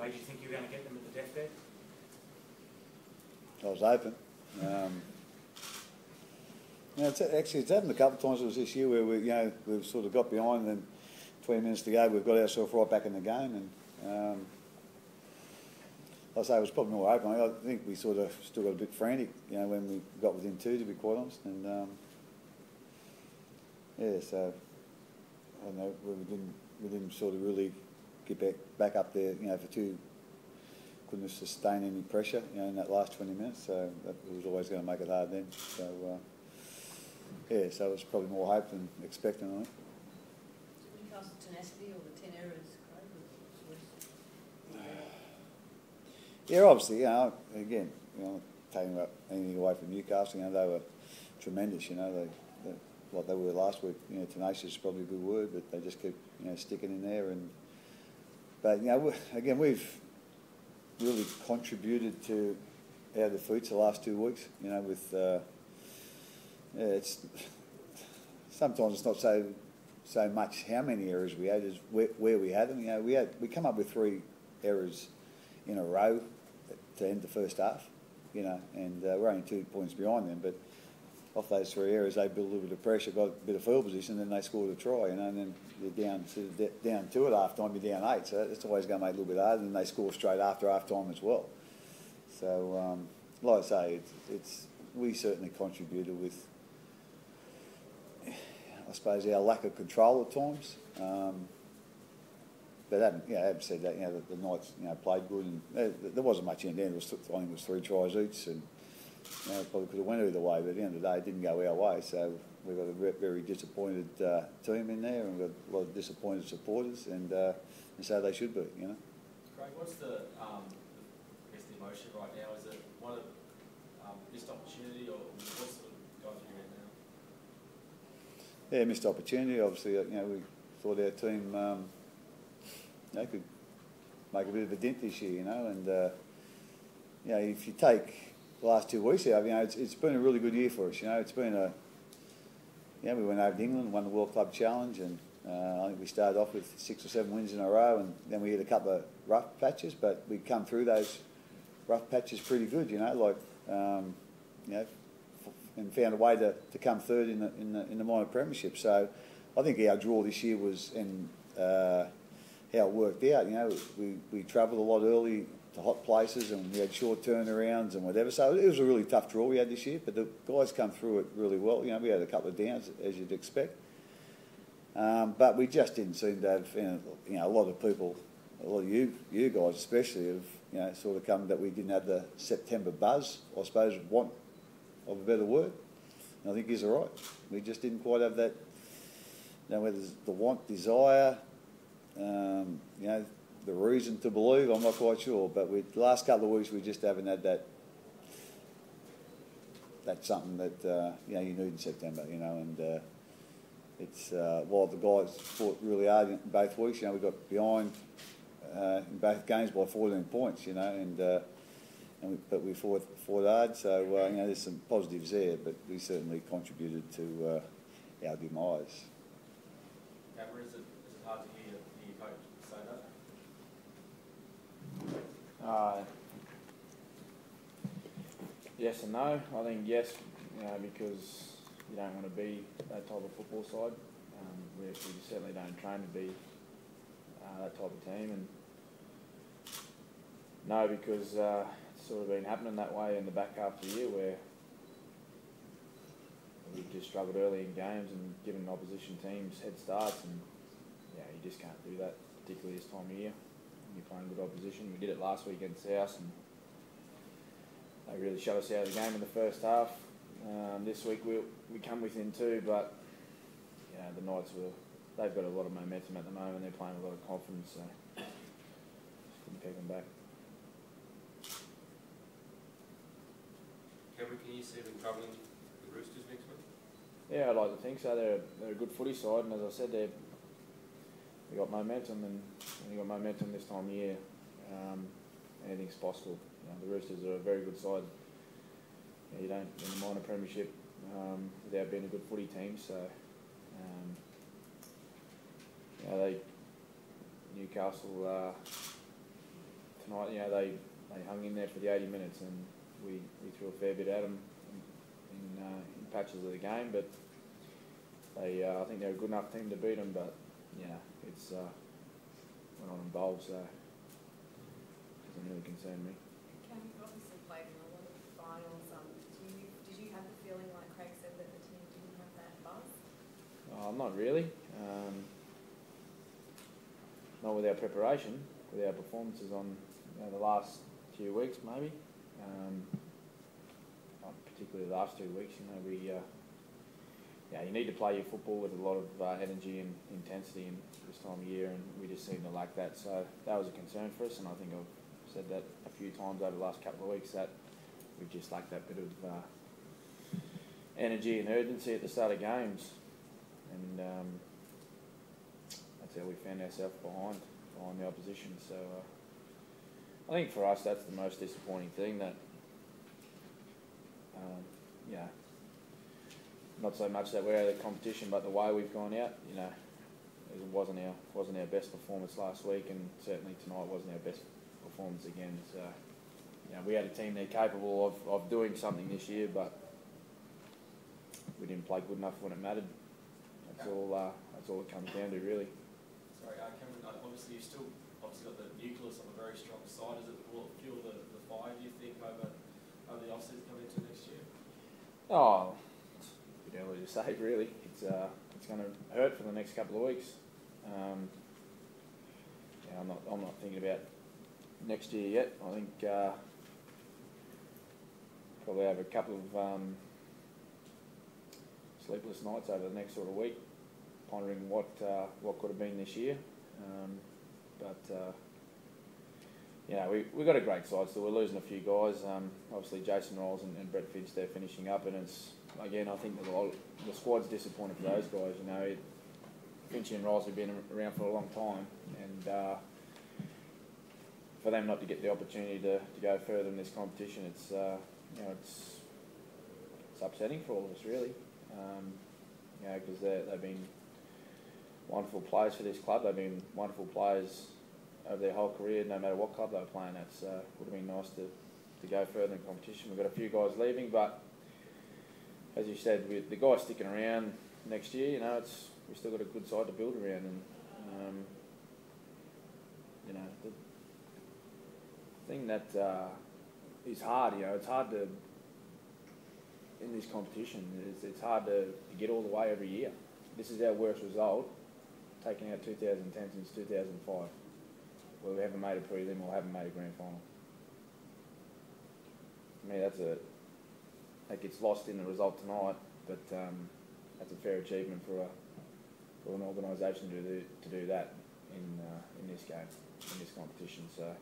made you think you were going to get them at the deathbed? I was hoping. It's happened a couple of times. It was this year where we've sort of got behind, and then 20 minutes to go, we've got ourselves right back in the game. And I say it was probably more open. I think we sort of still got a bit frantic, when we got within 2, to be quite honest. And so I don't know, we didn't sort of really get back up there, for 2. Couldn't sustain any pressure, in that last 20 minutes. So that was always going to make it hard then. So so it was probably more hope than expecting, I think. Newcastle tenacity or the 10 errors, Craig? Yeah, obviously, again, taking anything away from Newcastle, they were tremendous, like they were last week. Tenacious is probably a good word, but they just keep, sticking in there. But again, we've really contributed to our defeats the last 2 weeks. With it's sometimes it's not so much how many errors we had as where we had them. We come up with 3 errors in a row to end the first half. And we're only 2 points behind them, but off those 3 errors, they built a little bit of pressure, got a bit of field position, then they scored a try, and then you're down 2 at half time, you're down 8, so it's always going to make it a little bit harder, and they score straight after half time as well. So, like I say, we certainly contributed with, I suppose, our lack of control at times. But having said that, the Knights, played good, and there wasn't much in there. I think it was 3 tries each, and probably could have went either way. But at the end of the day, it didn't go our way. So we've got a very disappointed team in there, and we've got a lot of disappointed supporters, and so they should be. Craig, what's the emotion right now? Is it one of missed opportunity, or what's sort of going through your head now? Yeah, missed opportunity. Obviously, we thought our team could make a bit of a dent this year, and if you take the last 2 weeks out, it's been a really good year for us. It's been we went over to England, won the World Club Challenge, and I think we started off with 6 or 7 wins in a row, and then we hit a couple of rough patches, but we come through those rough patches pretty good, and found a way to come third in the minor premiership. So I think our draw this year was how it worked out. We travelled a lot early to hot places, and we had short turnarounds and whatever. So it was a really tough draw we had this year, but the guys come through it really well. We had a couple of downs, as you'd expect. But we just didn't seem to have, a lot of people, a lot of you guys especially, have, sort of come that we didn't have the September buzz, I suppose, want of a better word. And I think he's all right. We just didn't quite have that, whether it's the want, desire, the reason to believe, I'm not quite sure. But the last couple of weeks, we just haven't had that. That's something that you need in September, and it's while the guys fought really hard in both weeks. We got behind in both games by 14 points, but we fought hard. So there's some positives there, but we certainly contributed to our demise. Cameron, is it hard to hear your coach say that? Yes and no. I think yes, because you don't want to be that type of football side. We certainly don't train to be that type of team. And no, because it's sort of been happening that way in the back half of the year, where we've just struggled early in games and given opposition teams head starts, and you just can't do that, particularly this time of year when you're playing good opposition. We did it last week against South, and they really shut us out of the game in the first half. This week we come within 2, but the Knights they've got a lot of momentum at the moment. They're playing with a lot of confidence, so just couldn't keep them back. Cameron, can you see them troubling the Roosters next week? Yeah, I'd like to think so. They're a good footy side, and as I said, they've got momentum, and when you've got momentum this time of year, anything's possible. The Roosters are a very good side. You don't win the minor premiership without being a good footy team. So, Newcastle tonight. You know, they hung in there for the 80 minutes, and we threw a fair bit at them in patches of the game. But I think they're a good enough team to beat them. But yeah, it's we're not involved, so it doesn't really concern me. Cam, you've obviously played in a lot of finals. Did you have the feeling, like Craig said, that the team didn't have that buzz? Not really. Not with our preparation, with our performances on the last few weeks, maybe. Particularly the last 2 weeks, you need to play your football with a lot of energy and intensity in this time of year, and we just seem to lack that. So that was a concern for us, and I think I've said that a few times over the last couple of weeks, that we just lack that bit of energy and urgency at the start of games, and that's how we found ourselves behind the opposition. So I think for us that's the most disappointing thing, that not so much that we're out of the competition, but the way we've gone out. It wasn't our best performance last week, and certainly tonight wasn't our best performance again. So we had a team there capable of doing something this year, but we didn't play good enough when it mattered. That's all it comes down to, really. Sorry, Cameron, obviously you've still got the nucleus of a very strong side. Will it fuel the fire, do you think, over the off-season coming into next year? Oh, it's a bit early to say, really. It's going to hurt for the next couple of weeks. I'm not thinking about next year yet. I think probably have a couple of sleepless nights over the next sort of week, pondering what could have been this year. We've got a great side, so we're losing a few guys. Obviously, Jason Rolls and Brett Finch, they're finishing up, and it's, again, I think the squad's disappointed for those guys. Finch and Rolls have been around for a long time, and for them not to get the opportunity to go further in this competition, it's upsetting for all of us, really. Because they've been wonderful players for this club. They've been wonderful players over their whole career, no matter what club they were playing at. So it would have been nice to go further in competition. We've got a few guys leaving, but as you said, with the guys sticking around next year, we've still got a good side to build around. And the thing that is hard, it's hard to, in this competition, it's hard to get all the way every year. This is our worst result, taking out 2010 since 2005, where we haven't made a prelim or haven't made a grand final. To me, that gets lost in the result tonight, but that's a fair achievement for an organisation to do that in this game, in this competition. So,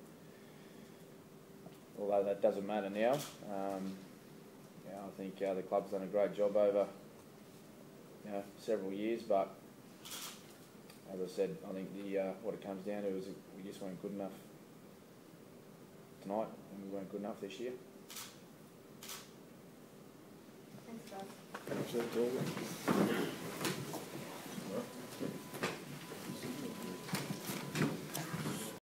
although that doesn't matter now, I think the club's done a great job over several years, but as I said, I think what it comes down to is we just weren't good enough tonight, and we weren't good enough this year. Thanks, guys. Absolutely.